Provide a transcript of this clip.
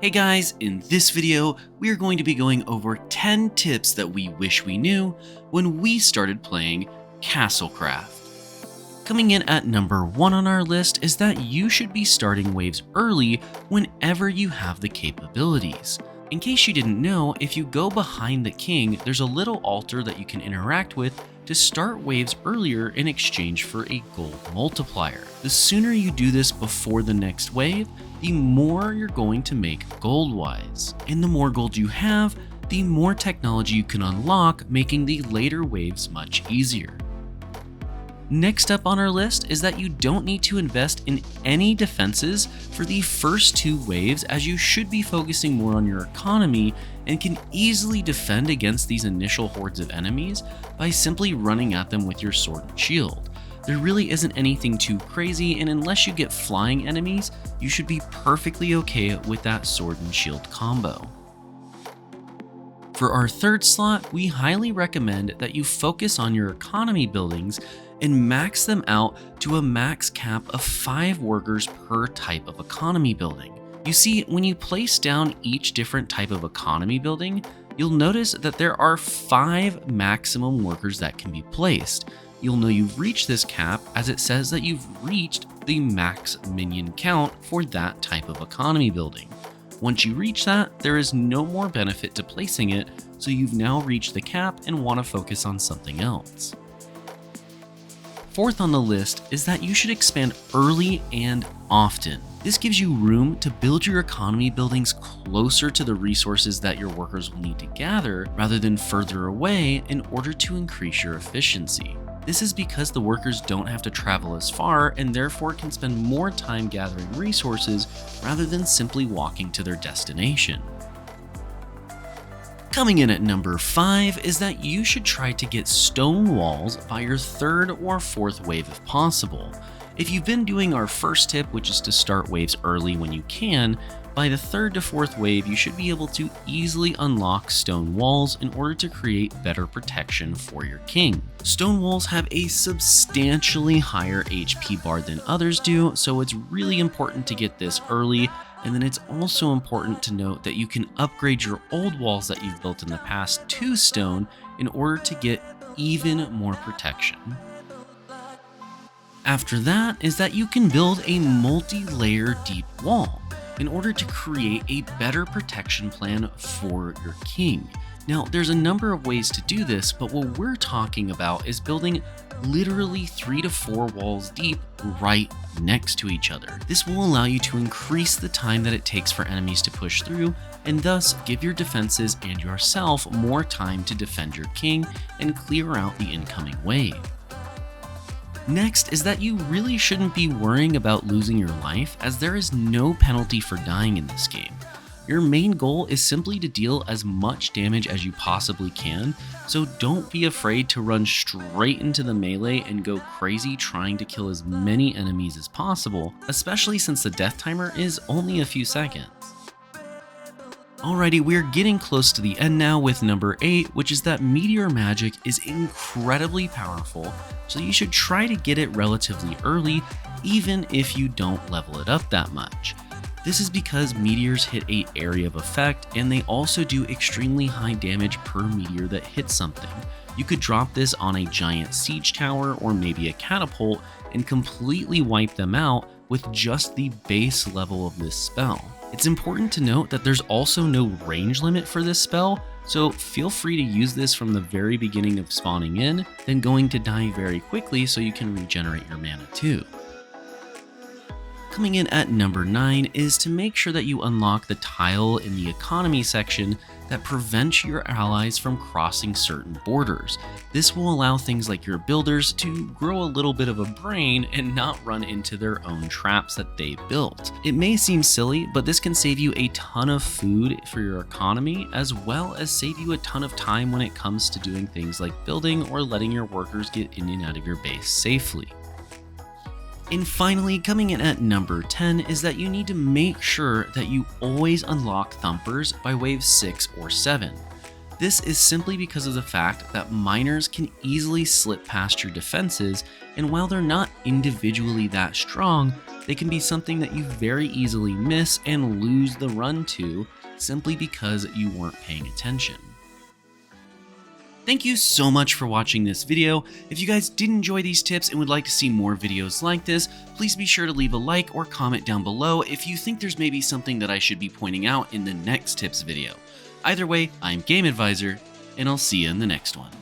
Hey guys, in this video, we are going to be going over 10 tips that we wish we knew when we started playing Castlecraft. Coming in at number 1 on our list is that you should be starting waves early whenever you have the capabilities. In case you didn't know, if you go behind the king, there's a little altar that you can interact with to start waves earlier in exchange for a gold multiplier. The sooner you do this before the next wave, the more you're going to make gold-wise. And the more gold you have, the more technology you can unlock, making the later waves much easier. Next up on our list is that you don't need to invest in any defenses for the first 2 waves, as you should be focusing more on your economy and can easily defend against these initial hordes of enemies by simply running at them with your sword and shield. There really isn't anything too crazy, and unless you get flying enemies, you should be perfectly okay with that sword and shield combo. For our third slot, we highly recommend that you focus on your economy buildings and max them out to a max cap of 5 workers per type of economy building. You see, when you place down each different type of economy building, you'll notice that there are 5 maximum workers that can be placed. You'll know you've reached this cap as it says that you've reached the max minion count for that type of economy building. Once you reach that, there is no more benefit to placing it, so you've now reached the cap and want to focus on something else. Fourth on the list is that you should expand early and often. This gives you room to build your economy buildings closer to the resources that your workers will need to gather rather than further away in order to increase your efficiency. This is because the workers don't have to travel as far and therefore can spend more time gathering resources rather than simply walking to their destination. Coming in at number 5 is that you should try to get stone walls by your 3rd or 4th wave if possible. If you've been doing our first tip, which is to start waves early when you can, by the 3rd to 4th wave you should be able to easily unlock stone walls in order to create better protection for your king. Stone walls have a substantially higher HP bar than others do, so it's really important to get this early. And then it's also important to note that you can upgrade your old walls that you've built in the past to stone in order to get even more protection. After that is that you can build a multi-layer deep wall in order to create a better protection plan for your king. Now, there's a number of ways to do this, but what we're talking about is building literally 3 to 4 walls deep right next to each other. This will allow you to increase the time that it takes for enemies to push through, and thus give your defenses and yourself more time to defend your king and clear out the incoming wave. Next is that you really shouldn't be worrying about losing your life, as there is no penalty for dying in this game. Your main goal is simply to deal as much damage as you possibly can, so don't be afraid to run straight into the melee and go crazy trying to kill as many enemies as possible, especially since the death timer is only a few seconds. Alrighty, we're getting close to the end now with number 8, which is that Meteor magic is incredibly powerful, so you should try to get it relatively early, even if you don't level it up that much. This is because meteors hit an area of effect, and they also do extremely high damage per meteor that hits something. You could drop this on a giant siege tower or maybe a catapult and completely wipe them out with just the base level of this spell. It's important to note that there's also no range limit for this spell, so feel free to use this from the very beginning of spawning in, then going to die very quickly so you can regenerate your mana too. Coming in at number 9 is to make sure that you unlock the tile in the economy section that prevents your allies from crossing certain borders. This will allow things like your builders to grow a little bit of a brain and not run into their own traps that they built. It may seem silly, but this can save you a ton of food for your economy, as well as save you a ton of time when it comes to doing things like building or letting your workers get in and out of your base safely. And finally, coming in at number 10 is that you need to make sure that you always unlock Thumpers by wave 6 or 7. This is simply because of the fact that miners can easily slip past your defenses, and while they're not individually that strong, they can be something that you very easily miss and lose the run to simply because you weren't paying attention. Thank you so much for watching this video. If you guys did enjoy these tips and would like to see more videos like this, please be sure to leave a like or comment down below if you think there's maybe something that I should be pointing out in the next tips video. Either way, I'm Game Advisor, and I'll see you in the next one.